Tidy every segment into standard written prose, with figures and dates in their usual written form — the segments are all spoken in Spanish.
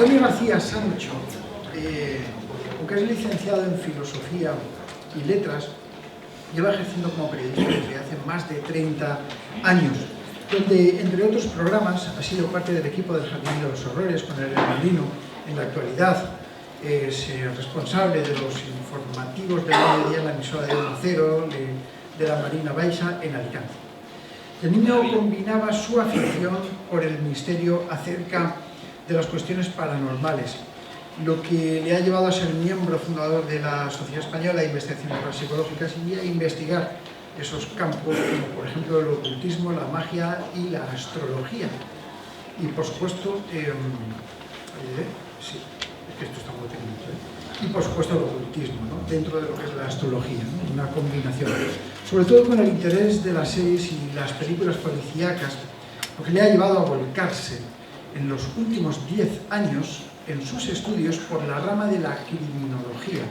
Antonio García Sancho, aunque es licenciado en Filosofía y Letras, lleva ejerciendo como periodista desde hace más de 30 años, donde, entre otros programas, ha sido parte del equipo del Jardín de los Horrores con el Hermandino. En la actualidad es responsable de los informativos del mediodía en la emisora de Onda Cero, de la Marina Baixa, en Alicante. El niño combinaba su afición por el misterio acerca de las cuestiones paranormales, lo que le ha llevado a ser miembro fundador de la Sociedad Española de Investigaciones Parapsicológicas y a investigar esos campos, como por ejemplo el ocultismo, la magia y la astrología. Y por supuesto, sí, es que esto está muy técnico, y por supuesto el ocultismo, ¿no?, dentro de lo que es la astrología, ¿no?, una combinación. Sobre todo con el interés de las series y las películas policíacas, lo que le ha llevado a volcarse en los últimos 10 años en sus estudios por la rama de la criminología.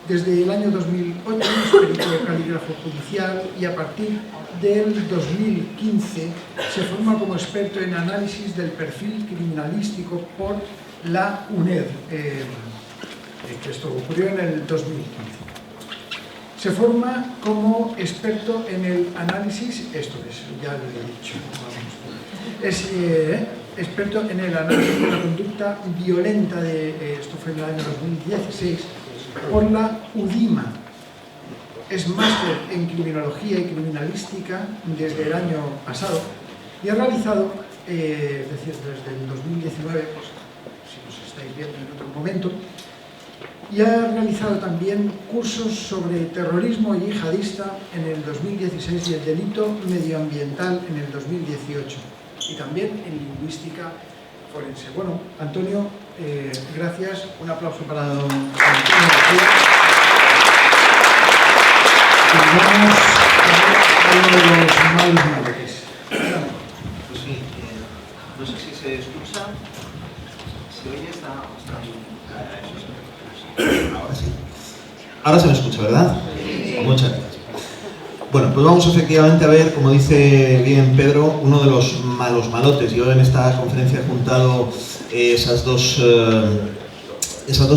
Desde el año 2008 es perito calígrafo judicial y a partir del 2015 se forma como experto en análisis del perfil criminalístico por la UNED, que esto ocurrió en el 2015. Se forma como experto en el análisis, esto es, ya lo he dicho, es experto en el análisis de la conducta violenta, esto fue en el año 2016, por la UDIMA. Es máster en criminología y criminalística desde el año pasado y ha realizado, es decir, desde el 2019, pues, si nos estáis viendo en otro momento, y ha realizado también cursos sobre terrorismo yihadista en el 2016 y el delito medioambiental en el 2018, y también en lingüística forense. Bueno, Antonio, gracias. Un aplauso para don Antonio García. Y vamos a uno de los malos malotes. Pues sí, no sé si se escucha, se oye, está ahora sí. Ahora se me escucha, ¿verdad? Sí. Muchas gracias. Bueno, pues vamos efectivamente a ver, como dice bien Pedro, uno de los malos malotes. Yo en esta conferencia he juntado esas dos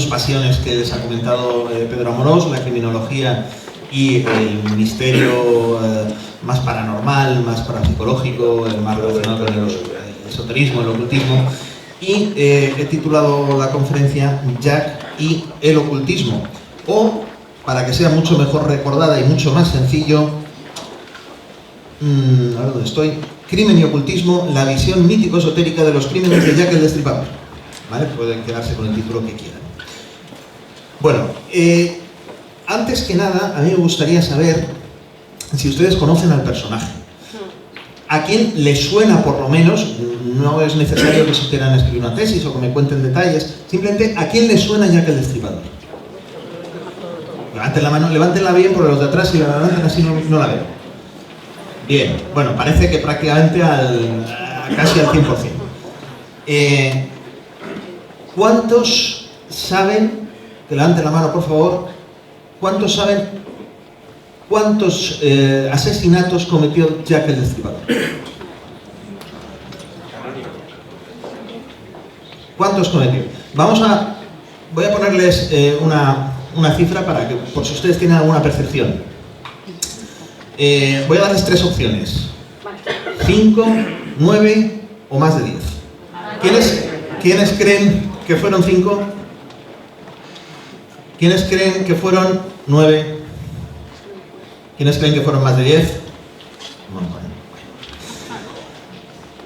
pasiones que les ha comentado Pedro Amorós, la criminología y el misterio más paranormal, más parapsicológico, más relacionado con el esoterismo, el ocultismo. Y he titulado la conferencia Jack y el ocultismo, o, para que sea mucho mejor recordada y mucho más sencillo, ahora donde estoy, Crimen y ocultismo, la visión mítico-esotérica de los crímenes de Jack el Destripador. ¿Vale? Pueden quedarse con el título que quieran. Bueno, antes que nada, a mí me gustaría saber si ustedes conocen al personaje. ¿A quién le suena, por lo menos? No es necesario que se quieran escribir una tesis o que me cuenten detalles, simplemente ¿a quién le suena Jack el Destripador? Levanten la mano, levántenla bien, porque los de atrás, si la levantan así no la veo. Bien, bueno, parece que prácticamente casi al 100%. ¿Cuántos saben, que levanten la mano por favor, cuántos saben cuántos asesinatos cometió Jack el Destripador? ¿Cuántos cometió? Voy a ponerles una cifra para que, por si ustedes tienen alguna percepción. Voy a darles 3 opciones: 5, 9 o más de 10. ¿Quiénes creen que fueron 5? ¿Quiénes creen que fueron 9? ¿Quiénes creen que fueron más de 10?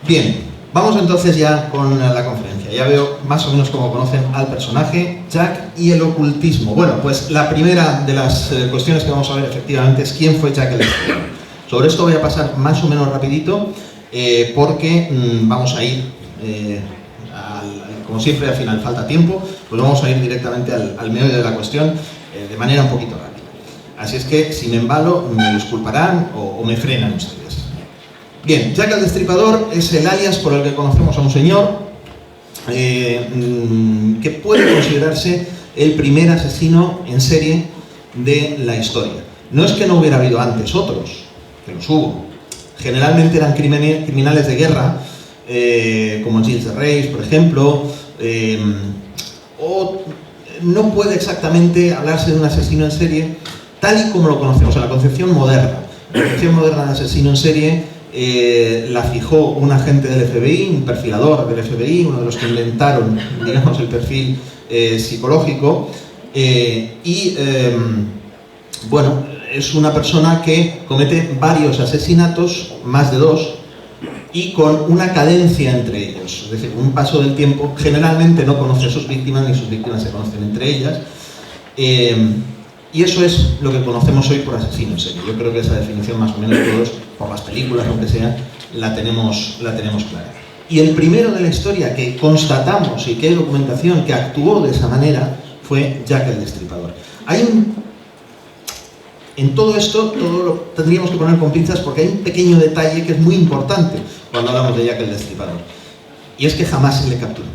Bien, vamos entonces ya con la conferencia. Ya veo más o menos cómo conocen al personaje, Jack y el ocultismo. Bueno, pues la primera de las cuestiones que vamos a ver efectivamente es quién fue Jack el Destripador. Sobre esto voy a pasar más o menos rapidito, porque vamos a ir, como siempre al final falta tiempo, pues vamos a ir directamente al meollo de la cuestión de manera un poquito rápida. Así es que si me embalo me disculparán o me frenan ustedes. Bien, Jack el Destripador es el alias por el que conocemos a un señor que puede considerarse el primer asesino en serie de la historia. No es que no hubiera habido antes otros, que los hubo. Generalmente eran criminales de guerra, como Gilles de Rais, por ejemplo, o no puede exactamente hablarse de un asesino en serie tal y como lo conocemos, o sea, la concepción moderna. La concepción moderna de asesino en serie la fijó un agente del FBI, un perfilador del FBI, uno de los que inventaron, digamos, el perfil psicológico, bueno, es una persona que comete varios asesinatos, más de 2, y con una cadencia entre ellos, es decir, un paso del tiempo. Generalmente no conoce a sus víctimas, ni sus víctimas se conocen entre ellas, y eso es lo que conocemos hoy por asesino en serie. Yo creo que esa definición, más o menos todos, por las películas, aunque sea, la tenemos clara. Y el primero de la historia que constatamos y que hay documentación que actuó de esa manera fue Jack el Destripador. En todo esto, todo lo tendríamos que poner con pinzas, porque hay un pequeño detalle que es muy importante cuando hablamos de Jack el Destripador, y es que jamás se le capturó.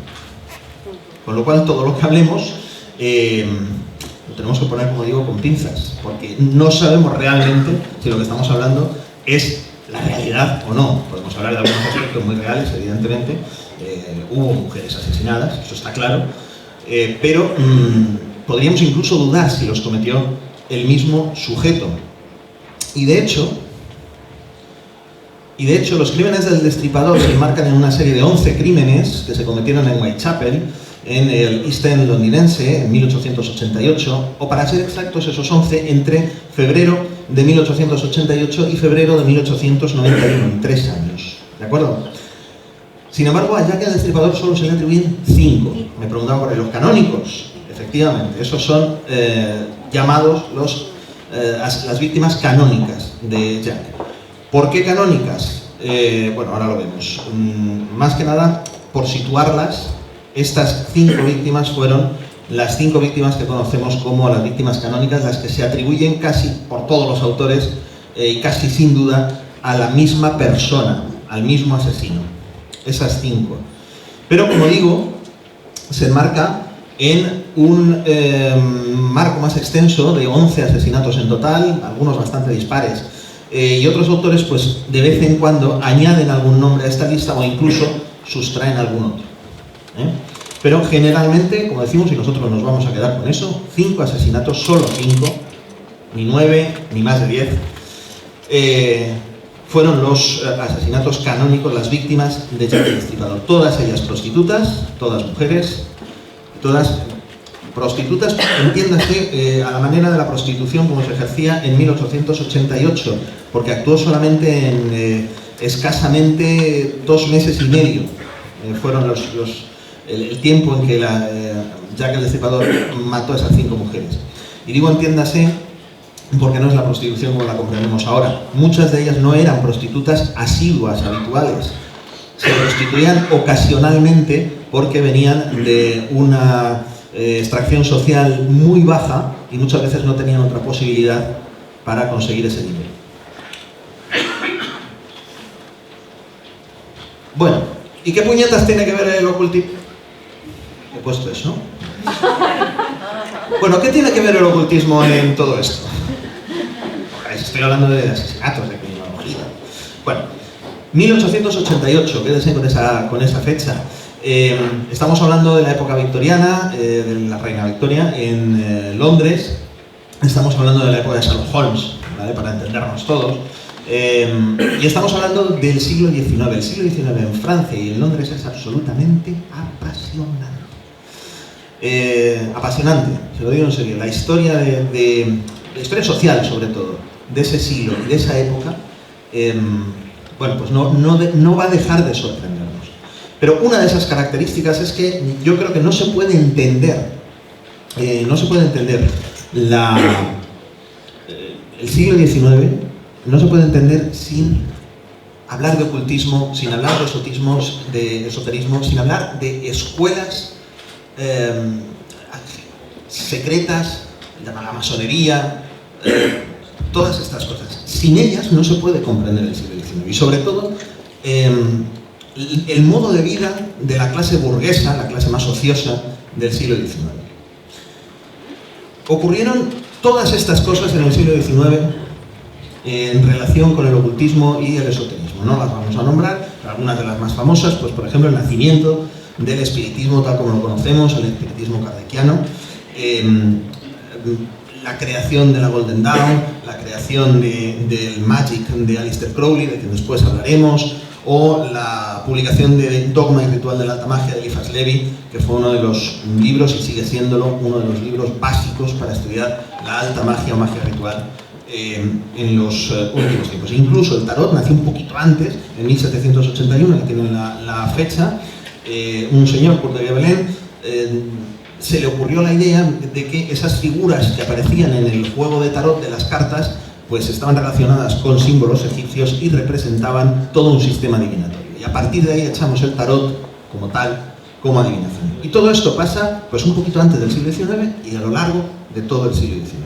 Con lo cual, todo lo que hablemos lo tenemos que poner, como digo, con pinzas, porque no sabemos realmente si lo que estamos hablando es la realidad o no. Podemos hablar de algunos aspectos muy reales, evidentemente. Hubo mujeres asesinadas, eso está claro, pero podríamos incluso dudar si los cometió el mismo sujeto. Y de hecho, los crímenes del Destripador se enmarcan en una serie de 11 crímenes que se cometieron en Whitechapel, en el East End londinense, en 1888, o para ser exactos, esos 11 entre febrero de 1888 y febrero de 1891, en 3 años. ¿De acuerdo? Sin embargo, a Jack el Destripador solo se le atribuyen 5. Me preguntaban por ahí, los canónicos. Efectivamente, esos son llamados las víctimas canónicas de Jack. ¿Por qué canónicas? Bueno, ahora lo vemos. Más que nada, por situarlas, estas 5 víctimas fueron las 5 víctimas que conocemos como las víctimas canónicas, las que se atribuyen casi por todos los autores y casi sin duda a la misma persona, al mismo asesino. Esas 5. Pero, como digo, se enmarca en un marco más extenso de 11 asesinatos en total, algunos bastante dispares, y otros autores, pues, de vez en cuando añaden algún nombre a esta lista o incluso sustraen algún otro. Pero generalmente, como decimos, y nosotros nos vamos a quedar con eso, 5 asesinatos, solo 5, ni 9, ni más de 10, fueron los asesinatos canónicos, las víctimas de Jack el Destripador. Todas ellas prostitutas, todas mujeres, todas prostitutas, entiéndase, a la manera de la prostitución como se ejercía en 1888, porque actuó solamente en escasamente 2 meses y medio. Fueron el tiempo en que Jack el Destripador mató a esas 5 mujeres. Y digo entiéndase porque no es la prostitución como la comprendemos ahora. Muchas de ellas no eran prostitutas asiduas, habituales. Se prostituían ocasionalmente porque venían de una extracción social muy baja y muchas veces no tenían otra posibilidad para conseguir ese dinero. Bueno, ¿y qué puñetas tiene que ver el ocultismo? He puesto eso. Bueno, ¿qué tiene que ver el ocultismo en todo esto? Estoy hablando de asesinatos, de criminología. Bueno, 1888, quédense con esa fecha. Estamos hablando de la época victoriana, de la reina Victoria, en Londres. Estamos hablando de la época de Sherlock Holmes, ¿vale? Para entendernos todos. Y estamos hablando del siglo XIX. El siglo XIX en Francia y en Londres es absolutamente apasionante. Apasionante, se lo digo en serio. La historia la historia social, sobre todo, de ese siglo y de esa época, bueno, pues no va a dejar de sorprendernos. Pero una de esas características es que yo creo que no se puede entender, el siglo XIX no se puede entender sin hablar de ocultismo, sin hablar de esoterismo, sin hablar de escuelas secretas, la masonería, todas estas cosas. Sin ellas no se puede comprender el siglo XIX. Y sobre todo, el modo de vida de la clase burguesa, la clase más ociosa del siglo XIX. Ocurrieron todas estas cosas en el siglo XIX en relación con el ocultismo y el esoterismo. No las vamos a nombrar, pero algunas de las más famosas, pues por ejemplo el nacimiento del espiritismo tal como lo conocemos, el espiritismo kardeciano, la creación de la Golden Dawn, la creación del Magic de Aleister Crowley, de quien después hablaremos, o la publicación de Dogma y Ritual de la Alta Magia de Eliphas Levi, que fue uno de los libros, y sigue siéndolo, uno de los libros básicos para estudiar la alta magia o magia ritual en los últimos tiempos. Incluso el tarot nació un poquito antes, en 1781, que tiene la fecha. Un señor, Kurt de Gébelin, se le ocurrió la idea de que esas figuras que aparecían en el juego de tarot de las cartas pues estaban relacionadas con símbolos egipcios y representaban todo un sistema adivinatorio. Y a partir de ahí echamos el tarot como tal, como adivinación. Y todo esto pasa pues un poquito antes del siglo XIX y a lo largo de todo el siglo XIX.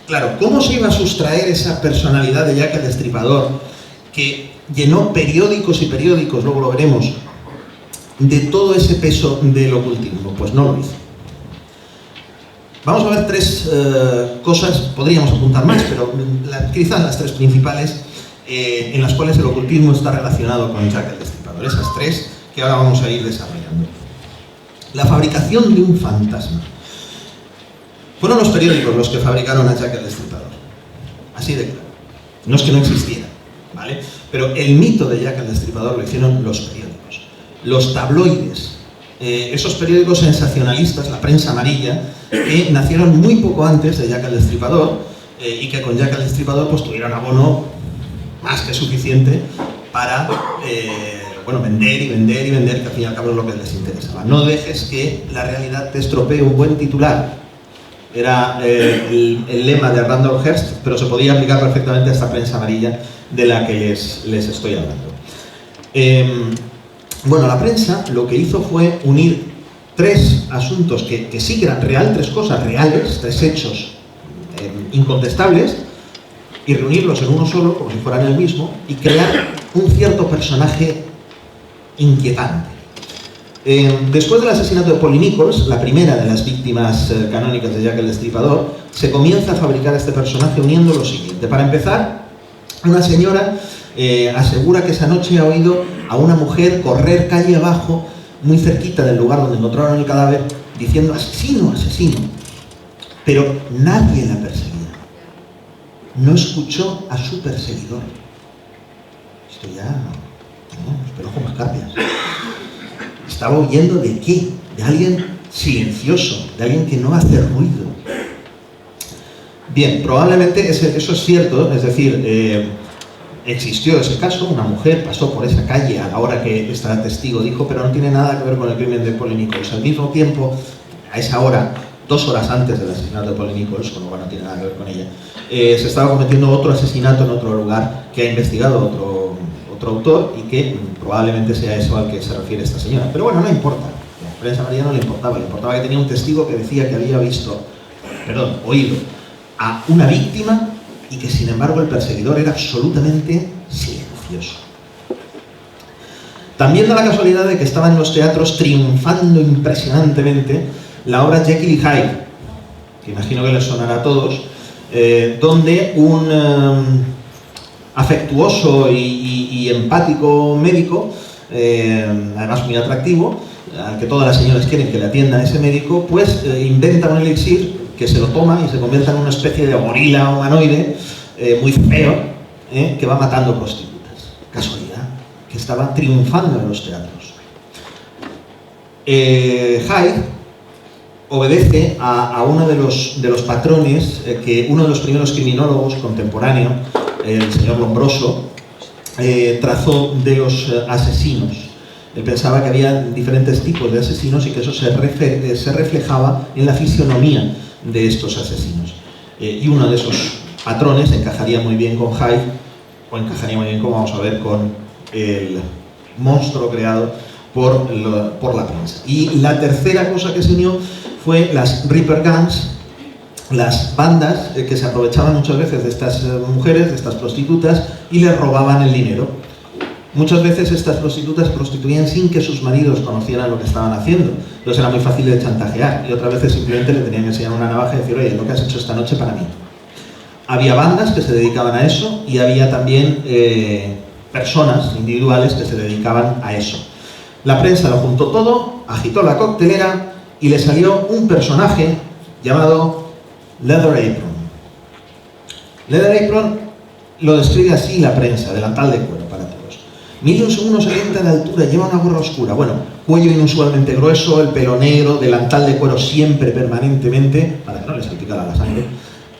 Claro, ¿cómo se iba a sustraer esa personalidad de Jack el Destripador que llenó periódicos y periódicos, luego lo veremos, de todo ese peso del ocultismo? Pues no lo hizo. Vamos a ver tres cosas, podríamos apuntar más, pero quizás las tres principales en las cuales el ocultismo está relacionado con Jack el Destripador. Esas tres que ahora vamos a ir desarrollando. La fabricación de un fantasma. Fueron los periódicos los que fabricaron a Jack el Destripador. Así de claro. No es que no existiera, ¿vale? Pero el mito de Jack el Destripador lo hicieron los periódicos. Los tabloides. Esos periódicos sensacionalistas, la prensa amarilla, que nacieron muy poco antes de Jack el Destripador y que con Jack el Destripador pues tuvieron abono más que suficiente para vender y vender y vender, que al fin y al cabo es lo que les interesaba. No dejes que la realidad te estropee un buen titular. Era el lema de Randall Hearst, pero se podía aplicar perfectamente a esta prensa amarilla de la que les estoy hablando. Bueno, la prensa lo que hizo fue unir tres asuntos que sí que eran reales, tres cosas reales, tres hechos incontestables, y reunirlos en uno solo, como si fueran el mismo, y crear un cierto personaje inquietante. Después del asesinato de Polly Nichols, la primera de las víctimas canónicas de Jack el Destripador, se comienza a fabricar este personaje uniendo lo siguiente. Para empezar, una señora asegura que esa noche ha oído a una mujer correr calle abajo, muy cerquita del lugar donde encontraron el cadáver, diciendo asesino, asesino. Pero nadie la perseguía. No escuchó a su perseguidor. Esto ya, no, espero con más carpias. Estaba huyendo ¿de qué? De alguien silencioso, de alguien que no hace ruido. Bien, probablemente eso es cierto, es decir, existió ese caso, una mujer pasó por esa calle a la hora que esta testigo dijo, pero no tiene nada que ver con el crimen de Polly Nichols. Al mismo tiempo, a esa hora, 2 horas antes del asesinato de Polly Nichols, con lo cual no tiene nada que ver con ella, se estaba cometiendo otro asesinato en otro lugar que ha investigado otro autor y que probablemente sea eso al que se refiere esta señora. Pero bueno, no importa, la prensa amarilla no le importaba que tenía un testigo que decía que había oído a una víctima y que sin embargo el perseguidor era absolutamente silencioso. También da la casualidad de que estaba en los teatros triunfando impresionantemente la obra Jekyll y Hyde, que imagino que les sonará a todos, donde un afectuoso y empático médico, además muy atractivo, al que todas las señoras quieren que le atienda a ese médico, pues inventa un elixir que se lo toma y se convierte en una especie de gorila humanoide muy feo, que va matando prostitutas. Casualidad, que estaba triunfando en los teatros. Hyde obedece a uno de los patrones que uno de los primeros criminólogos contemporáneos, el señor Lombroso, trazó de los asesinos. Él pensaba que había diferentes tipos de asesinos y que eso se reflejaba en la fisionomía de estos asesinos. Y uno de esos patrones encajaría muy bien con Hyde, o encajaría muy bien, como vamos a ver, con el monstruo creado por la prensa. Y la tercera cosa que se unió fue las Reaper Gangs, las bandas que se aprovechaban muchas veces de estas mujeres, de estas prostitutas, y les robaban el dinero. Muchas veces estas prostitutas prostituían sin que sus maridos conocieran lo que estaban haciendo, entonces era muy fácil de chantajear, y otras veces simplemente le tenían que enseñar una navaja y decir, oye, lo que has hecho esta noche para mí. Había bandas que se dedicaban a eso y había también personas individuales que se dedicaban a eso. La prensa lo juntó todo agitó la coctelera y le salió un personaje llamado Leather Apron. Leather Apron lo describe así la prensa: delantal de cuero para todos. Mide 1,70 de altura, lleva una gorra oscura, bueno, cuello inusualmente grueso, el pelo negro, delantal de cuero siempre, permanentemente, para que no le salpicara la sangre,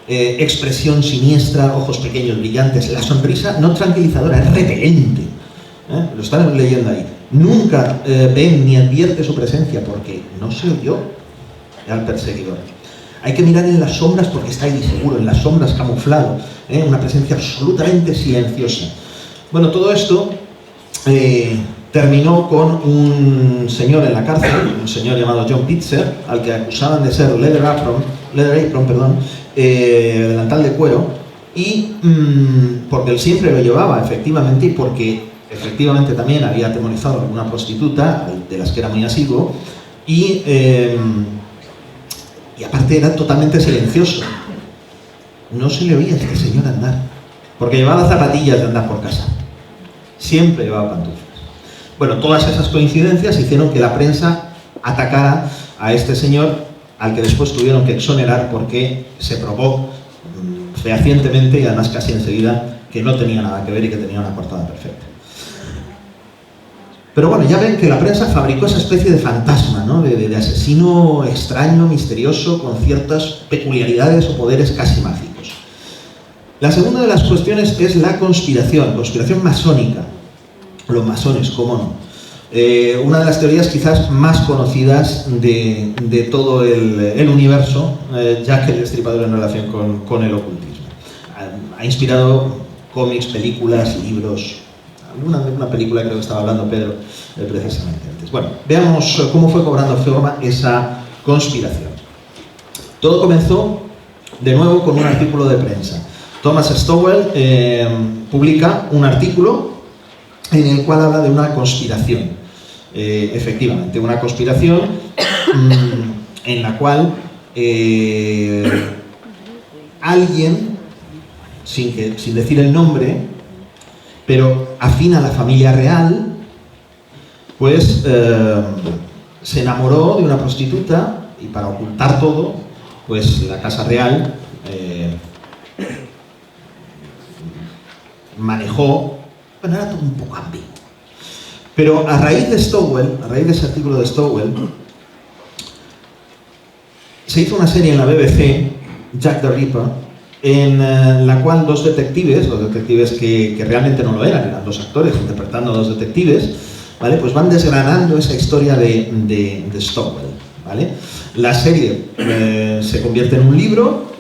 expresión siniestra, ojos pequeños, brillantes, la sonrisa no tranquilizadora, es repelente. Lo están leyendo ahí. Nunca ven ni advierte su presencia porque no se oyó al perseguidor. Hay que mirar en las sombras porque está ahí seguro, en las sombras camuflado, una presencia absolutamente silenciosa. Bueno, todo esto terminó con un señor en la cárcel, un señor llamado John Pitzer, al que acusaban de ser Leather Apron, delantal de cuero, y porque él siempre lo llevaba, efectivamente, y porque efectivamente también había atemorizado a alguna prostituta, de las que era muy asiduo, y aparte era totalmente silencioso. No se le oía a este señor andar, porque llevaba zapatillas de andar por casa. Siempre llevaba pantuflas. Bueno, todas esas coincidencias hicieron que la prensa atacara a este señor, al que después tuvieron que exonerar porque se probó fehacientemente y además casi enseguida que no tenía nada que ver y que tenía una coartada perfecta. Pero bueno, ya ven que la prensa fabricó esa especie de fantasma, ¿no? de asesino extraño, misterioso, con ciertas peculiaridades o poderes casi mágicos. La segunda de las cuestiones es la conspiración masónica. Los masones, cómo no. Una de las teorías quizás más conocidas de todo el universo, Jack el Destripador en relación con el ocultismo. Ha inspirado cómics, películas, libros. Alguna película creo que estaba hablando Pedro precisamente antes. Bueno, veamos cómo fue cobrando forma esa conspiración. Todo comenzó de nuevo con un artículo de prensa. Thomas Stowell publica un artículo en el cual habla de una conspiración. Efectivamente, una conspiración en la cual alguien, sin decir el nombre, pero afín a la familia real, pues se enamoró de una prostituta y para ocultar todo, pues la Casa Real manejó, bueno, era todo un poco ambiguo. Pero a raíz de Stowell, a raíz de ese artículo de Stowell, se hizo una serie en la BBC, Jack the Ripper, en la cual dos detectives que realmente no lo eran dos actores interpretando a dos detectives, ¿vale? Pues van desgranando esa historia de Stowell, ¿vale? La serie se convierte en un libro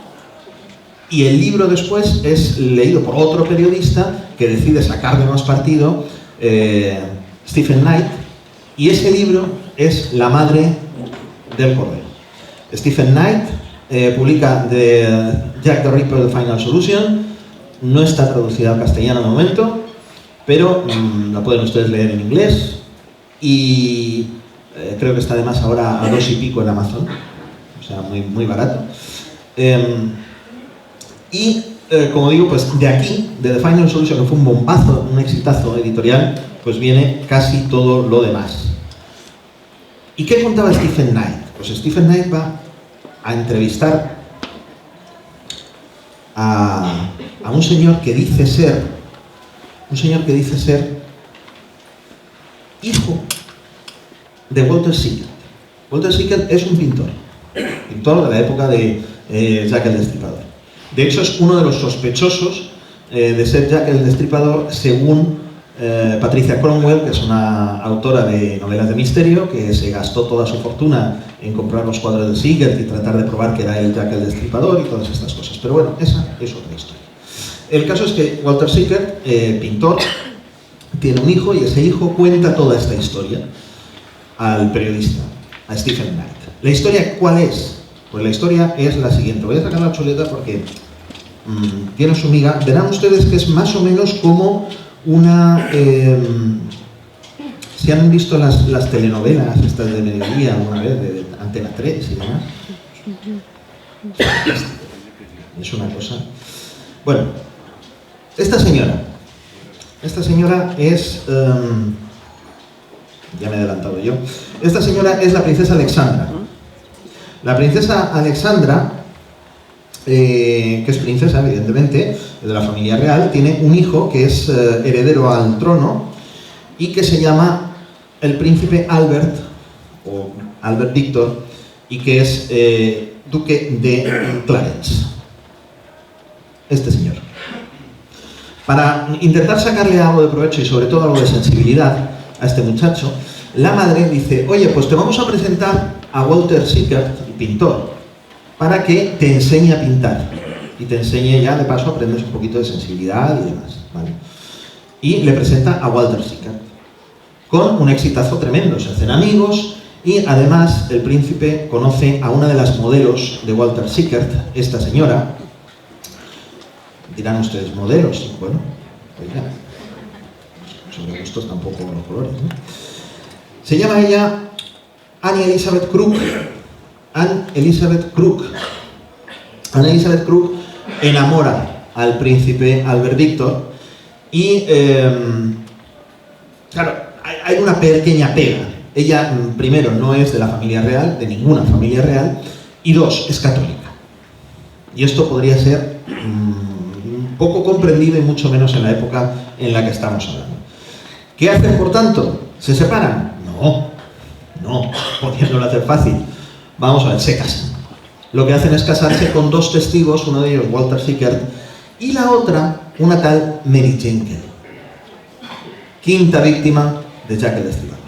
y el libro después es leído por otro periodista que decide sacar de más partido, Stephen Knight, y ese libro es La madre del cordero. Stephen Knight publica Jack the Ripper, The Final Solution. No está traducida al castellano de momento, pero la pueden ustedes leer en inglés y creo que está además ahora a 2 y pico en Amazon, o sea, muy barato. Como digo, pues de aquí, de The Final Solution, que fue un bombazo, un exitazo editorial, pues viene casi todo lo demás. ¿Y qué contaba Stephen Knight? Pues Stephen Knight va a entrevistar a un señor que dice ser hijo de Walter Sickert. Walter Sickert es un pintor de la época de Jack el Destripador. De hecho, es uno de los sospechosos de ser Jack el Destripador, según Patricia Cromwell, que es una autora de novelas de misterio, que se gastó toda su fortuna en comprar los cuadros de Sickert y tratar de probar que era él Jack el Destripador y todas estas cosas. Pero bueno, esa es otra historia. El caso es que Walter Sickert, pintor, tiene un hijo y ese hijo cuenta toda esta historia al periodista, a Stephen Knight. ¿La historia cuál es? Pues la historia es la siguiente. Voy a sacar la chuleta porque tiene su miga. Verán ustedes que es más o menos como una... si han visto las telenovelas estas de mediodía alguna vez, de Antena 3 y demás. Es una cosa... Bueno, esta señora es Ya me he adelantado yo. Esta señora es la princesa Alexandra. La princesa Alexandra, que es princesa, evidentemente, de la familia real, tiene un hijo que es heredero al trono y que se llama el príncipe Albert, o Albert Victor, y que es duque de Clarence. Este señor. Para intentar sacarle algo de provecho y sobre todo algo de sensibilidad a este muchacho, la madre dice, oye, pues te vamos a presentar a Walter Sickert, el pintor, para que te enseñe a pintar. Y te enseñe ya, de paso, aprendes un poquito de sensibilidad y demás, ¿vale? Y le presenta a Walter Sickert, con un exitazo tremendo. Se hacen amigos y además el príncipe conoce a una de las modelos de Walter Sickert, esta señora. Dirán ustedes, modelos, bueno, oigan, sobre gustos tampoco los colores, ¿no? Se llama ella Anne Elizabeth Crook. Anne Elizabeth Crook. Anne Elizabeth Crook enamora al príncipe Albert Victor y, claro, hay una pequeña pega. Ella, primero, no es de la familia real, de ninguna familia real, y dos, es católica. Y esto podría ser poco comprendido y mucho menos en la época en la que estamos hablando. ¿Qué hacen, por tanto? ¿Se separan? No, pudiéndolo hacer fácil. Vamos a ver, se casan. Lo que hacen es casarse con dos testigos, uno de ellos Walter Sickert, y la otra, una tal Mary Jane Kelly. Quinta víctima de Jack el Destripador.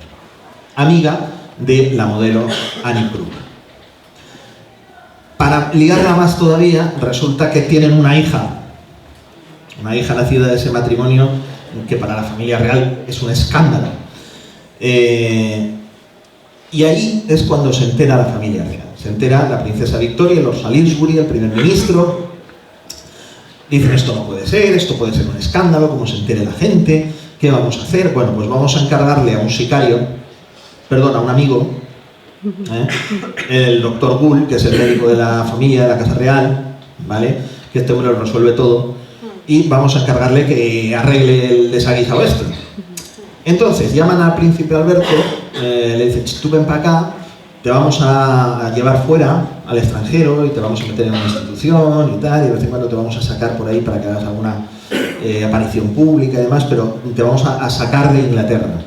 Amiga de la modelo Annie Crook. Para ligarla más todavía, resulta que tienen una hija nacida de ese matrimonio, que para la familia real es un escándalo. Y ahí es cuando se entera la familia real. Se entera la princesa Victoria, Lord Salisbury, el primer ministro. Dicen, esto no puede ser, esto puede ser un escándalo, como se entere la gente, ¿qué vamos a hacer? Bueno, pues vamos a encargarle a un sicario, perdón, a un amigo, el doctor Gould, que es el médico de la familia, de la Casa Real, ¿vale? Que este hombre lo resuelve todo, y vamos a encargarle que arregle el desaguisado este. Entonces, llaman al príncipe Alberto, le dicen, tú ven para acá, te vamos a llevar fuera, al extranjero, y te vamos a meter en una institución y tal, y de vez en cuando te vamos a sacar por ahí para que hagas alguna aparición pública y demás, pero te vamos a sacar de Inglaterra,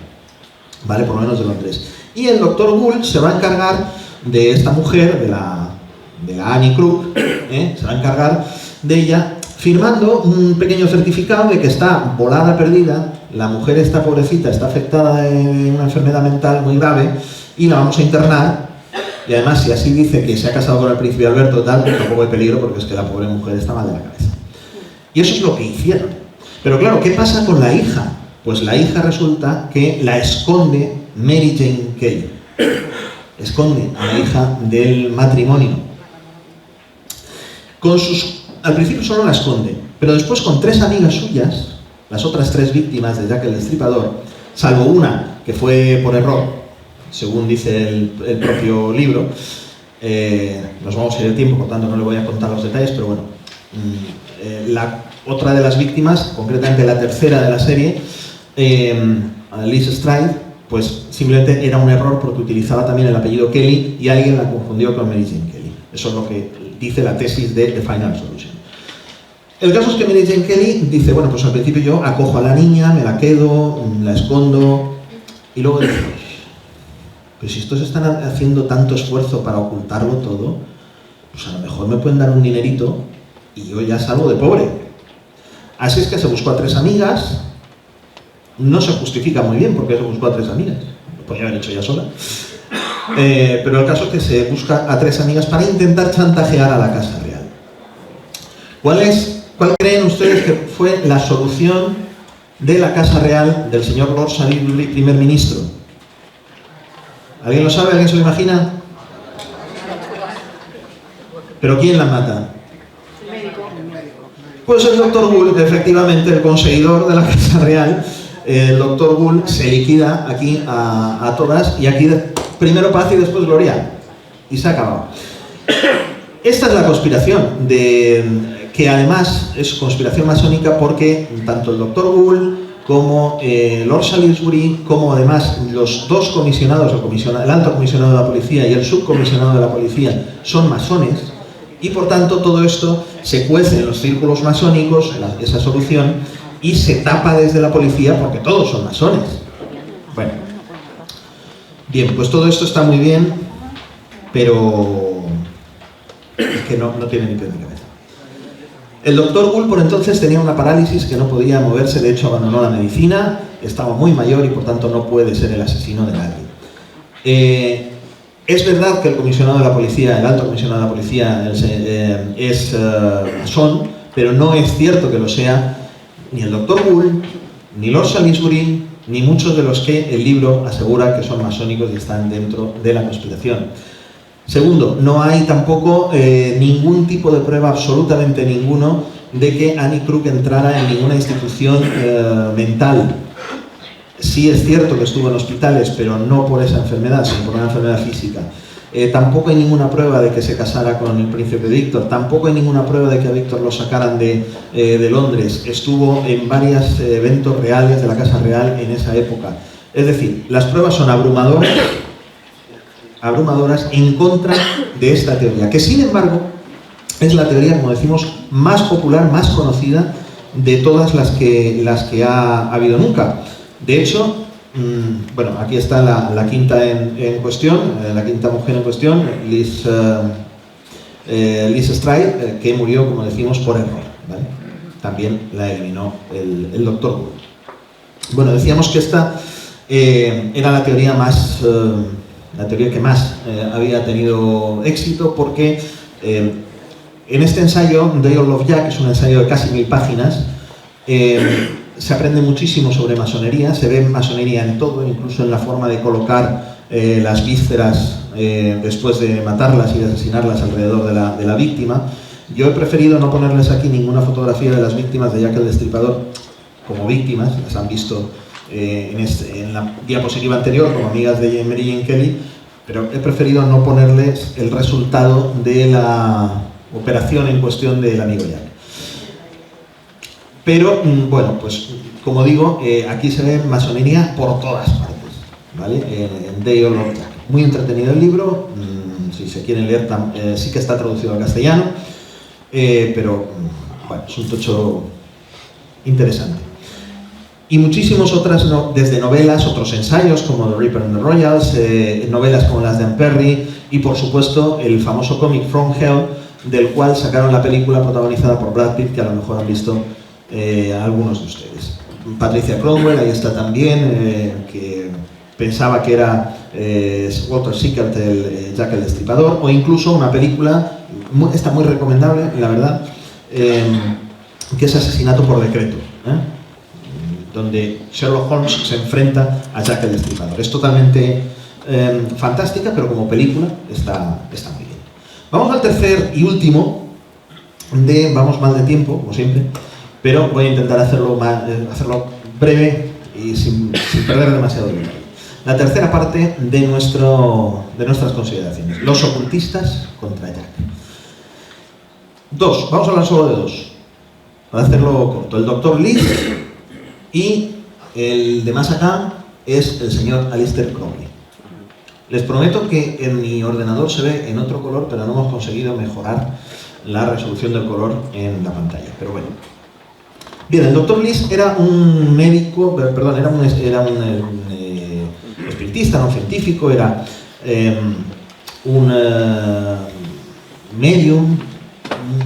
¿vale? Por lo menos de Londres. Y el doctor Gould se va a encargar de esta mujer, de la Annie Crook, se va a encargar de ella, firmando un pequeño certificado de que está volada perdida, la mujer esta pobrecita está afectada de una enfermedad mental muy grave y la vamos a internar, y además si así dice que se ha casado con el príncipe Alberto tal, pues tampoco hay peligro porque es que la pobre mujer está mal de la cabeza. Y eso es lo que hicieron. Pero claro, ¿qué pasa con la hija? Pues la hija resulta que la esconde Mary Jane Kelly. Esconde a la hija del matrimonio. Al principio solo la esconde, pero después con 3 amigas suyas, las otras 3 víctimas de Jack el Destripador, salvo una que fue por error, según dice el propio libro, nos vamos a ir el tiempo, por tanto no le voy a contar los detalles, pero bueno, la otra de las víctimas, concretamente la tercera de la serie, Liz Stride, pues simplemente era un error porque utilizaba también el apellido Kelly y alguien la confundió con Mary Jane Kelly. Eso es lo que dice la tesis de The Final Solution. El caso es que Mary Jane Kelly dice, bueno, pues al principio yo acojo a la niña, me la quedo, la escondo, y luego dice, pues si estos están haciendo tanto esfuerzo para ocultarlo todo, pues a lo mejor me pueden dar un dinerito y yo ya salgo de pobre. Así es que se buscó a 3 amigas, no se justifica muy bien porque se buscó a 3 amigas, lo podría haber hecho ya sola, pero el caso es que se busca a 3 amigas para intentar chantajear a la Casa Real. ¿Cuál creen ustedes que fue la solución de la Casa Real del señor Lord Salisbury, primer ministro? ¿Alguien lo sabe? ¿Alguien se lo imagina? ¿Pero quién la mata? Pues el doctor Gould, efectivamente, el conseguidor de la Casa Real. El doctor Gould se liquida aquí a todas, y aquí primero paz y después gloria, y se ha acabado. Esta es la conspiración, que además es conspiración masónica porque tanto el doctor Gould como Lord Salisbury, como además los dos comisionados, el alto comisionado de la policía y el subcomisionado de la policía, son masones, y por tanto todo esto se cuece en los círculos masónicos, esa solución, y se tapa desde la policía porque todos son masones. Bueno, bien, pues todo esto está muy bien, pero es que no tiene ni pie ni cabeza. El doctor Bull por entonces tenía una parálisis que no podía moverse, de hecho abandonó la medicina, estaba muy mayor y por tanto no puede ser el asesino de nadie. Es verdad que el comisionado de la policía, el alto comisionado de la policía es masón, pero no es cierto que lo sea ni el doctor Bull, ni Lord Salisbury, ni muchos de los que el libro asegura que son masónicos y están dentro de la conspiración. Segundo, no hay tampoco ningún tipo de prueba, absolutamente ninguno, de que Annie Krug entrara en ninguna institución mental. Sí es cierto que estuvo en hospitales, pero no por esa enfermedad, sino por una enfermedad física. Tampoco hay ninguna prueba de que se casara con el príncipe Víctor, tampoco hay ninguna prueba de que a Víctor lo sacaran de Londres. Estuvo en varios eventos reales de la Casa Real en esa época. Es decir, las pruebas son abrumadoras en contra de esta teoría, que sin embargo es la teoría, como decimos, más popular, más conocida de todas las que ha habido nunca. De hecho, bueno, aquí está la quinta en cuestión, la quinta mujer en cuestión, Liz Stride, que murió, como decimos, por error, ¿vale? También la eliminó el doctor Bull. Bueno, decíamos que esta era la teoría que más había tenido éxito, porque en este ensayo, Day of Love Jack, que es un ensayo de casi 1000 páginas, se aprende muchísimo sobre masonería, se ve masonería en todo, incluso en la forma de colocar las vísceras después de matarlas y de asesinarlas alrededor de la víctima. Yo he preferido no ponerles aquí ninguna fotografía de las víctimas de Jack el Destripador como víctimas, las han visto en la diapositiva anterior como amigas de Mary Jane Kelly, pero he preferido no ponerles el resultado de la operación en cuestión del amigo Jack. Pero, bueno, pues como digo, aquí se ve masonería por todas partes, ¿vale? En Day of Love Jack. Muy entretenido el libro, si se quieren leer, sí que está traducido al castellano, pero, bueno, es un tocho interesante. Y muchísimas otras, desde novelas, otros ensayos como The Reaper and the Royals, novelas como las de Anne Perry y, por supuesto, el famoso cómic From Hell, del cual sacaron la película protagonizada por Brad Pitt, que a lo mejor han visto algunos de ustedes. Patricia Cromwell, ahí está también, que pensaba que era Walter Sickert, el Jack el Destripador, o incluso una película, está muy recomendable, la verdad, que es Asesinato por Decreto, donde Sherlock Holmes se enfrenta a Jack el Destripador. Es totalmente fantástica, pero como película está muy bien. Vamos al tercer y último, vamos mal de tiempo, como siempre, pero voy a intentar hacerlo breve y sin perder demasiado tiempo. La tercera parte de nuestras consideraciones, los ocultistas contra Jack. Vamos a hablar solo de dos, para hacerlo corto. El doctor Lees y el de más acá es el señor Aleister Crowley. Les prometo que en mi ordenador se ve en otro color, pero no hemos conseguido mejorar la resolución del color en la pantalla, pero bueno. Bien, el doctor Lees era un médico, perdón, era un espiritista, no científico, era un medium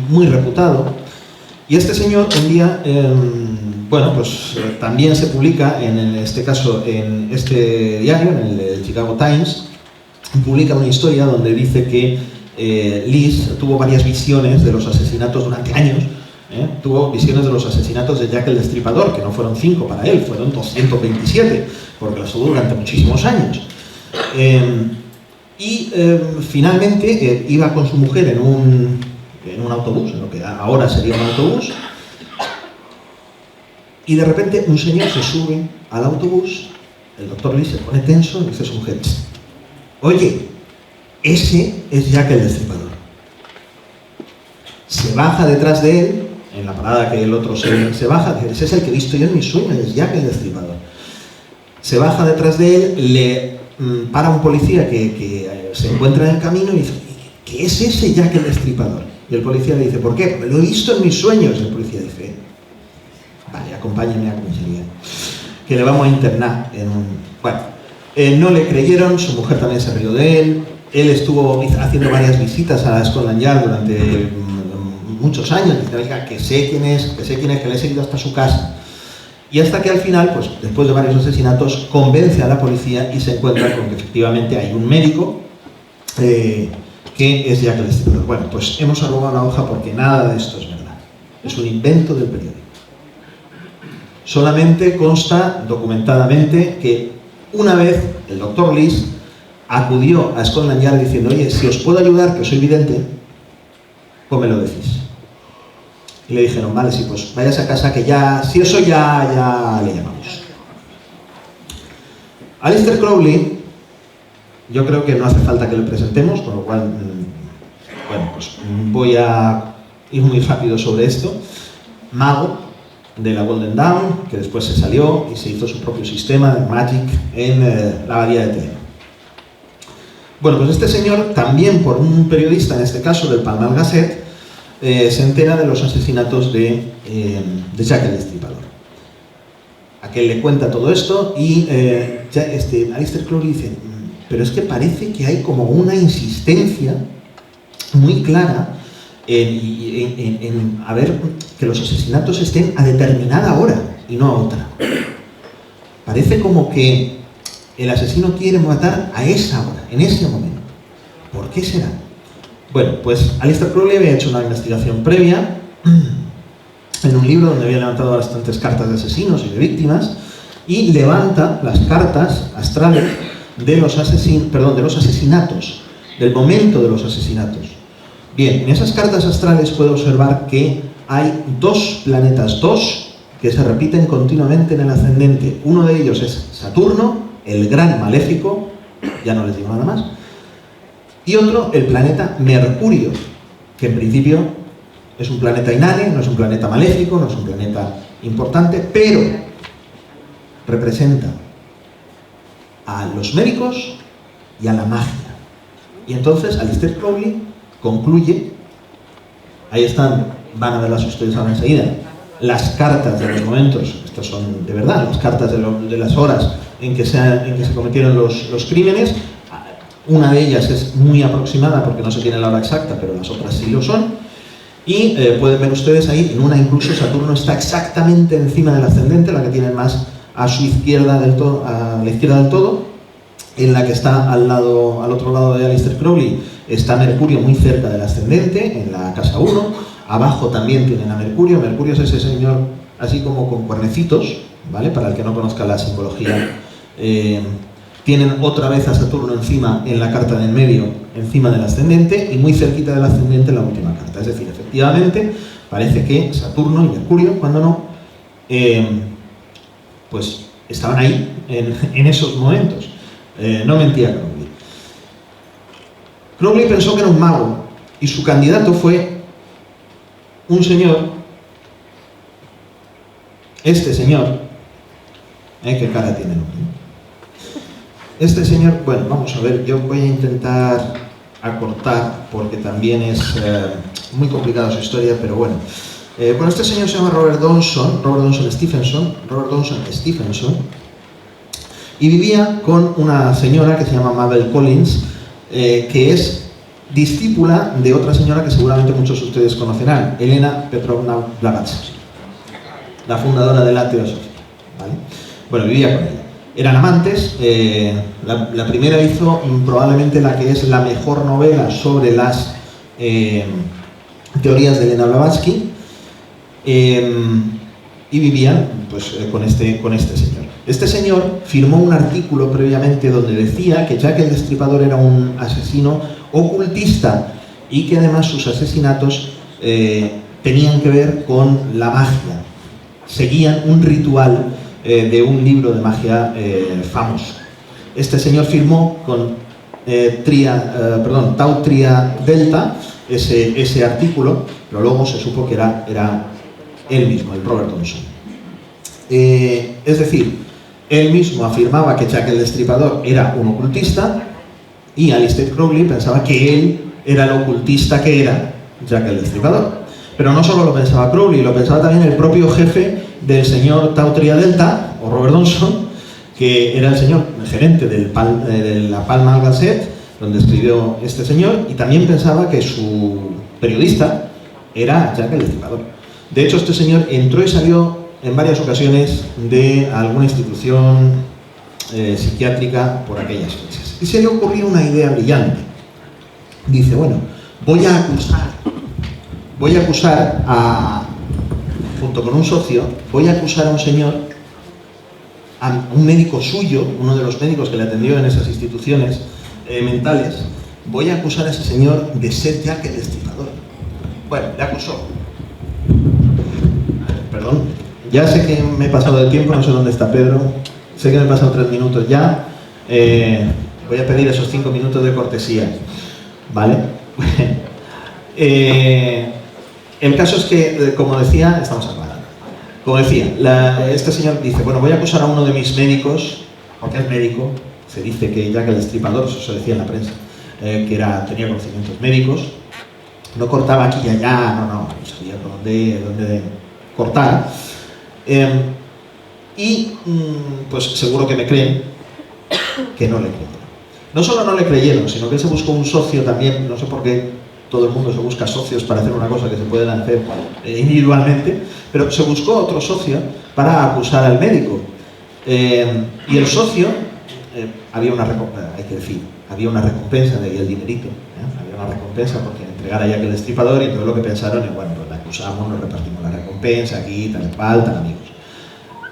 muy reputado, y este señor un día, bueno, pues también se publica, en este caso en este diario, en el Chicago Times, publica una historia donde dice que Lees tuvo varias visiones de los asesinatos durante años. Tuvo visiones de los asesinatos de Jack el Destripador, que no fueron 5 para él, fueron 227, porque las tuvo durante muchísimos años. Finalmente iba con su mujer en un autobús, en lo que ahora sería un autobús, y de repente un señor se sube al autobús, el doctor Lees se pone tenso y dice a su mujer: oye, ese es Jack el Destripador. Se baja detrás de él, en la parada que el otro se baja, dice, ese es el que he visto yo en mis sueños, es Jack el Destripador. Se baja detrás de él, le para un policía que se encuentra en el camino y dice, ¿qué es ese Jack el Destripador? Y el policía le dice, ¿por qué? Porque lo he visto en mis sueños. Y el policía dice, vale, acompáñeme a comisaría, que le vamos a internar en un... Bueno, no le creyeron, su mujer también se rió de él, él estuvo haciendo varias visitas a Scotland Yard durante muchos años, dice, oiga, que sé quién es, que le he seguido hasta su casa. Y hasta que al final, pues después de varios asesinatos, convence a la policía y se encuentra con que efectivamente hay un médico que es Jack el Destripador. Bueno, pues hemos arrugado una hoja porque nada de esto es verdad. Es un invento del periódico. Solamente consta documentadamente que una vez el doctor Lees acudió a Scotland Yard diciendo, oye, si os puedo ayudar, que soy vidente, pues me lo decís. Y le dijeron, vale, sí, pues vayas a casa que ya, si eso ya le llamamos. Aleister Crowley, yo creo que no hace falta que le presentemos, con lo cual, bueno, pues voy a ir muy rápido sobre esto. Mago de la Golden Dawn, que después se salió y se hizo su propio sistema de Magic en la abadía de Teano. Bueno, pues este señor, también por un periodista, en este caso del Pall Mall Gazette, se entera de los asesinatos de Jack el Destripador. Aquel le cuenta todo esto y Aleister Crowley dice, pero es que parece que hay como una insistencia muy clara en a ver que los asesinatos estén a determinada hora y no a otra. Parece como que el asesino quiere matar a esa hora, en ese momento. ¿Por qué será? Bueno, pues Aleister Crowley había hecho una investigación previa en un libro donde había levantado bastantes cartas de asesinos y de víctimas y levanta las cartas astrales de los asesinatos, del momento de los asesinatos. Bien, en esas cartas astrales puede observar que hay dos planetas, que se repiten continuamente en el ascendente. Uno de ellos es Saturno, el gran maléfico, ya no les digo nada más, y otro, el planeta Mercurio, que en principio es un planeta inane, no es un planeta maléfico, no es un planeta importante, pero representa a los médicos y a la magia. Y entonces Aleister Crowley concluye, ahí están, van a verlas ustedes ahora enseguida, las cartas de los momentos, estas son de verdad, las cartas de las horas en que se cometieron los crímenes. Una de ellas es muy aproximada porque no se tiene la hora exacta, pero las otras sí lo son. Y pueden ver ustedes ahí, en una incluso Saturno está exactamente encima del ascendente, la que tiene más a su izquierda del todo, a la izquierda del todo. En la que está al otro lado de Aleister Crowley está Mercurio muy cerca del ascendente, en la casa 1. Abajo también tienen a Mercurio. Mercurio es ese señor así como con cuernecitos, ¿vale? Para el que no conozca la simbología. Tienen otra vez a Saturno encima en la carta de en medio, encima del ascendente, y muy cerquita del ascendente en la última carta. Es decir, efectivamente, parece que Saturno y Mercurio, cuando no, pues estaban ahí en esos momentos. No mentía Crowley. Crowley pensó que era un mago y su candidato fue un señor, este señor, qué cara tiene el hombre. Este señor, bueno, vamos a ver, yo voy a intentar acortar porque también es muy complicada su historia, pero bueno. Bueno, este señor se llama Robert Dawson Stephenson, y vivía con una señora que se llama Mabel Collins, que es discípula de otra señora que seguramente muchos de ustedes conocerán, Elena Petrovna Blavatsky, la fundadora de la Teosofía, ¿vale? Bueno, vivía con ella. Eran amantes. La primera hizo probablemente la que es la mejor novela sobre las teorías de Elena Blavatsky, y vivían pues, con este señor. Este señor firmó un artículo previamente donde decía que Jack el Destripador era un asesino ocultista y que además sus asesinatos tenían que ver con la magia. Seguían un ritual de un libro de magia famoso. Este señor firmó con Tau Tria Delta ese artículo, pero luego se supo que era él mismo, el Robert Johnson. Es decir, él mismo afirmaba que Jack el Destripador era un ocultista y Aleister Crowley pensaba que él era el ocultista que era Jack el Destripador. Pero no solo lo pensaba Crowley, lo pensaba también el propio jefe del señor Tau Triadelta, o Robert Johnson, que era el señor el gerente de la Pall Mall Gazette, donde escribió este señor, y también pensaba que su periodista era Jack el Destripador. De hecho, este señor entró y salió en varias ocasiones de alguna institución psiquiátrica por aquellas fechas. Y se le ocurrió una idea brillante. Dice, bueno, voy a acusar junto con un socio, voy a acusar a un señor, a un médico suyo, uno de los médicos que le atendió en esas instituciones mentales, voy a acusar a ese señor de ser Jack el Destripador. Bueno, le acusó. Perdón, ya sé que me he pasado del tiempo, no sé dónde está Pedro, sé que me he pasado 3 minutos ya, voy a pedir esos 5 minutos de cortesía, ¿vale? El caso es que, como decía, estamos aclarando. Como decía, este señor dice, bueno, voy a acusar a uno de mis médicos, porque es médico, se dice que Jack el Destripador, eso se decía en la prensa, que tenía conocimientos médicos, no cortaba aquí y allá, no sabía por dónde cortar. Pues seguro que me creen que no le creyeron. No solo no le creyeron, sino que él se buscó un socio también, no sé por qué todo el mundo se busca socios para hacer una cosa que se puede hacer individualmente, pero se buscó otro socio para acusar al médico. Y el socio, había una recompensa de ahí el dinerito, había una recompensa porque entregara a Jack el Destripador, y todo lo que pensaron es, bueno, pues la acusamos, nos repartimos la recompensa, aquí, tal cual, tan amigos.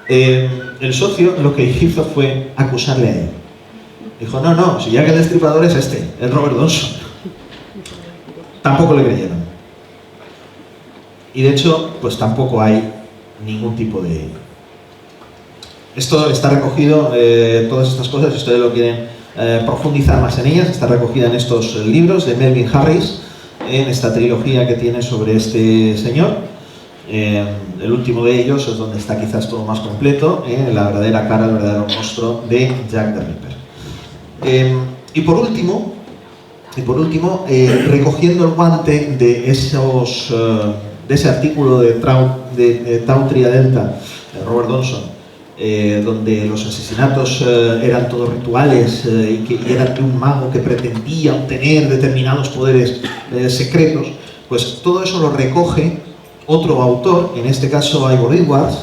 El socio lo que hizo fue acusarle a él. Dijo, no, si Jack el Destripador es el Robert Johnson. Tampoco le creyeron. Y de hecho, pues tampoco hay ningún tipo de... Esto está recogido, todas estas cosas, si ustedes lo quieren profundizar más en ellas, está recogida en estos libros de Melvin Harris, en esta trilogía que tiene sobre este señor. El último de ellos es donde está quizás todo más completo, la verdadera cara, el verdadero rostro de Jack the Ripper. Y por último, recogiendo el guante de ese artículo de Tau Triadelta, de Robert Johnson, donde los asesinatos eran todos rituales y eran de un mago que pretendía obtener determinados poderes secretos, pues todo eso lo recoge otro autor, en este caso Ivor Edwards,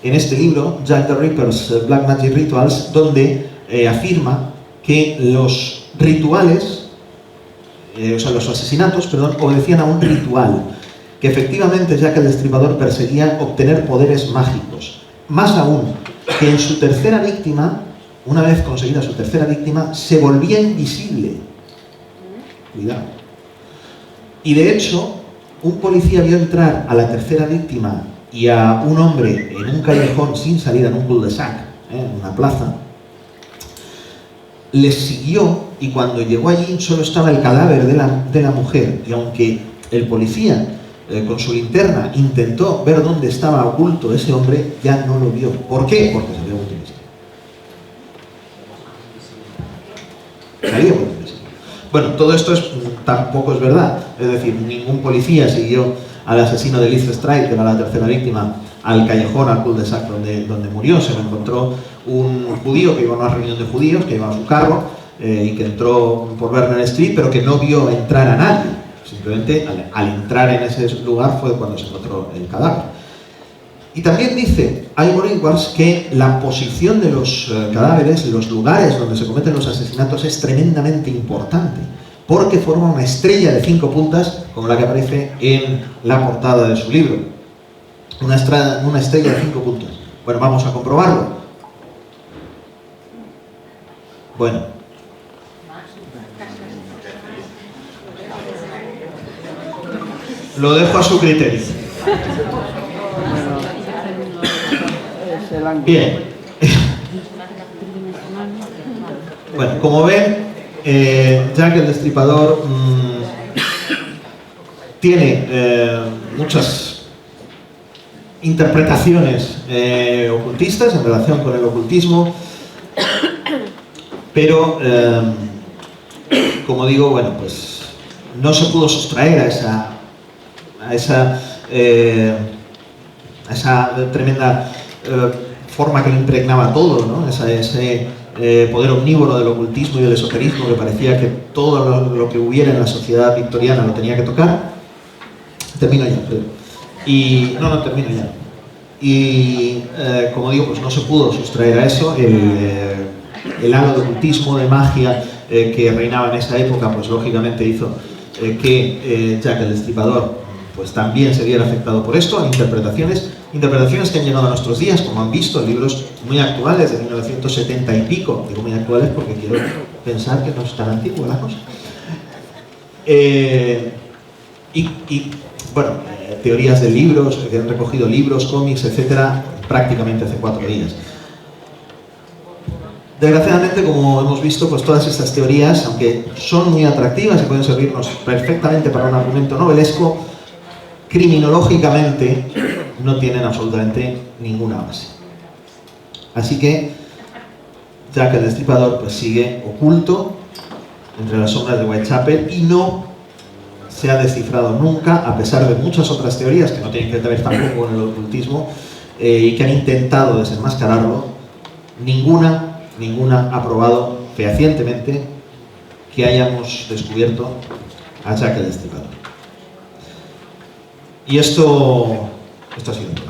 en este libro, Jack the Ripper's Black Magic Rituals, donde afirma que los rituales, los asesinatos, obedecían a un ritual, que efectivamente Jack el Destripador perseguía obtener poderes mágicos. Más aún, que en su tercera víctima, una vez conseguida su tercera víctima, se volvía invisible. Cuidado. Y de hecho, un policía vio entrar a la tercera víctima y a un hombre en un callejón sin salida, en un cul-de-sac, en una plaza. Les siguió, y cuando llegó allí solo estaba el cadáver de la mujer, y aunque el policía con su linterna intentó ver dónde estaba oculto ese hombre, ya no lo vio. ¿Por qué? Porque se había vuelto invisible. Bueno, todo esto tampoco es verdad, es decir, ningún policía siguió al asesino de Liz Stride, que era la tercera víctima, al callejón, al cul-de-sac donde murió. Se lo encontró un judío que iba a una reunión de judíos, que iba a su carro y que entró por Bernard Street, pero que no vio entrar a nadie. Simplemente al entrar en ese lugar fue cuando se encontró el cadáver. Y también dice Ivor Edwards que la posición de los cadáveres, los lugares donde se cometen los asesinatos, es tremendamente importante, porque forma una estrella de 5 puntas, como la que aparece en la portada de su libro. Una estrella de 5 puntas. Bueno, vamos a comprobarlo. Bueno. Lo dejo a su criterio. Bien. Bueno, como ven, Jack el Destripador tiene muchas interpretaciones ocultistas en relación con el ocultismo, pero, como digo, bueno, pues no se pudo sustraer a esa tremenda forma que lo impregnaba todo, ¿no? Ese poder omnívoro del ocultismo y del esoterismo que parecía que todo lo que hubiera en la sociedad victoriana lo tenía que tocar. Termino ya, Pedro. Termino ya. Y como digo, pues no se pudo sustraer a eso. El halo de ocultismo, de magia que reinaba en esa época, pues lógicamente hizo que Jack el Destripador pues también se viera afectado por esto. Interpretaciones que han llegado a nuestros días, como han visto, libros muy actuales de 1970 y pico. Digo muy actuales porque quiero pensar que no es tan antigua la cosa. Bueno, teorías de libros, que han recogido libros, cómics, etcétera, prácticamente hace 4 días. Desgraciadamente, como hemos visto, pues todas estas teorías, aunque son muy atractivas y pueden servirnos perfectamente para un argumento novelesco, criminológicamente no tienen absolutamente ninguna base. Así que Jack el Destripador pues sigue oculto entre las sombras de Whitechapel y no se ha descifrado nunca, a pesar de muchas otras teorías que no tienen que ver tampoco con el ocultismo y que han intentado desenmascararlo. Ninguna ha probado fehacientemente que hayamos descubierto a Jack el Destripador. Y esto ha sido todo.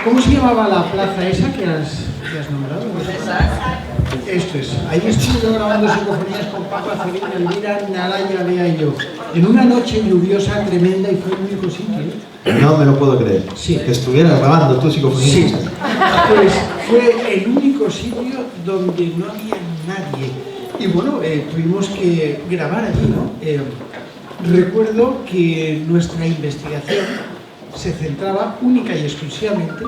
¿Cómo se llamaba la plaza esa que has nombrado? Esto es. Ahí estuve grabando psicofonías con Paco Azorín, Elvira, Naraya, Bea y yo. En una noche lluviosa tremenda y fue el único sitio. No me lo puedo creer. Sí. Que estuvieras grabando tu psicofonía. Sí. Pues fue el único sitio donde no había nadie. Y bueno, tuvimos que grabar allí, ¿no? Recuerdo que nuestra investigación se centraba única y exclusivamente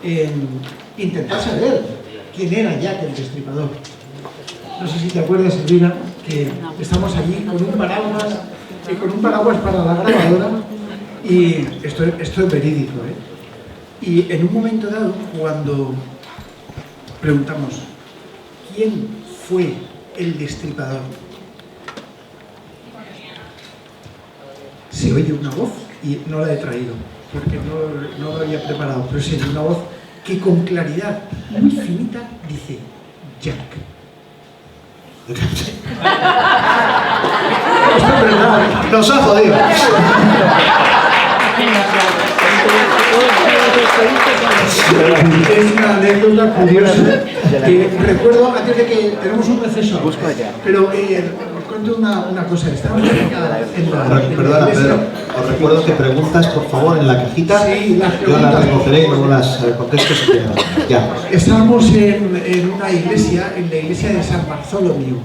en intentar saber quién era Jack el Destripador. No sé si te acuerdas, Elvira, que estamos allí con un paraguas para la grabadora, y esto es verídico, ¿eh? Y en un momento dado, cuando preguntamos ¿quién fue el destripador?, se oye una voz, y no la he traído porque no lo había preparado, pero se oye una voz que con claridad muy finita dice Jack. Esto es verdad. Nos ha jodido. Es una anécdota curiosa que recuerdo antes de que tenemos un receso, pero os cuento una cosa. Estábamos en la Perdona, Pedro, os recuerdo que preguntas, por favor, en la cajita. Sí, yo las recogeré y luego las contesto si quieren. Ya. Estábamos en una iglesia, en la iglesia de San Bartholomew.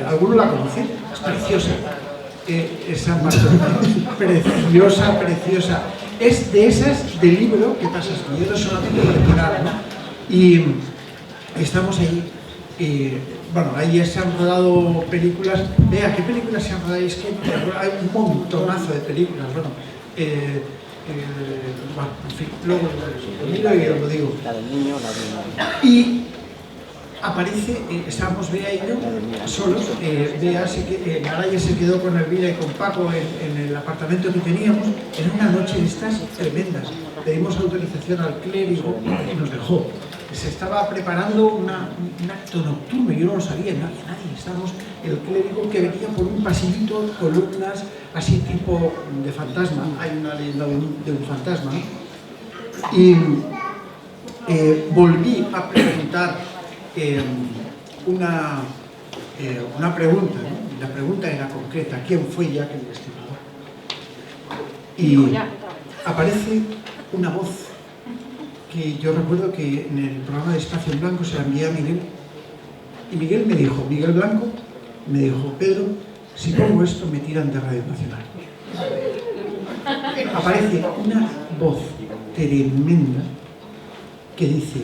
¿Alguno la conoce? Es preciosa. San Bartholomew. Preciosa. Es de esas del libro que pasas leyendo solamente para decorar, ¿no? Y estamos ahí. Bueno, ahí se han rodado películas. Vea, ¿qué películas se han rodado? Es que hay un montonazo de películas. Bueno, en fin, luego lo miro y os lo digo. La del niño, la del niño. Y aparece, estábamos Bea y yo solos. Naraya se quedó con Elvira y con Paco en el apartamento que teníamos en una noche de estas tremendas. Pedimos autorización al clérigo y nos dejó. Se estaba preparando un acto nocturno, yo no lo sabía, no había nadie. Estábamos el clérigo que venía por un pasillito, columnas, así tipo de fantasma. Hay una leyenda de un fantasma, ¿no? Y volví a preguntar una pregunta, ¿no? La pregunta era concreta: ¿quién fue Jack el Destripador? Y aparece una voz que yo recuerdo que en el programa de Espacio en Blanco se la envié a Miguel, y Miguel Blanco me dijo: Pedro, si pongo esto me tiran de Radio Nacional. Aparece una voz tremenda que dice: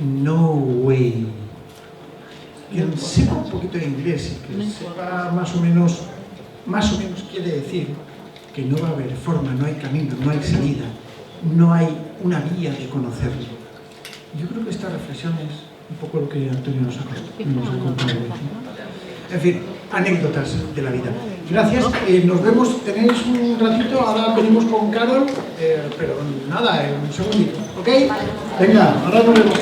no way. quien sepa un poquito de inglés y que sepa más o menos quiere decir que no va a haber forma, no hay camino, no hay salida, no hay una vía de conocerlo. Yo creo que esta reflexión es un poco lo que Antonio nos ha contado hoy. En fin, anécdotas de la vida. Gracias, nos vemos, tenéis un ratito, ahora venimos con Carol, pero nada, un segundito, ¿ok? Venga, ahora nos vemos.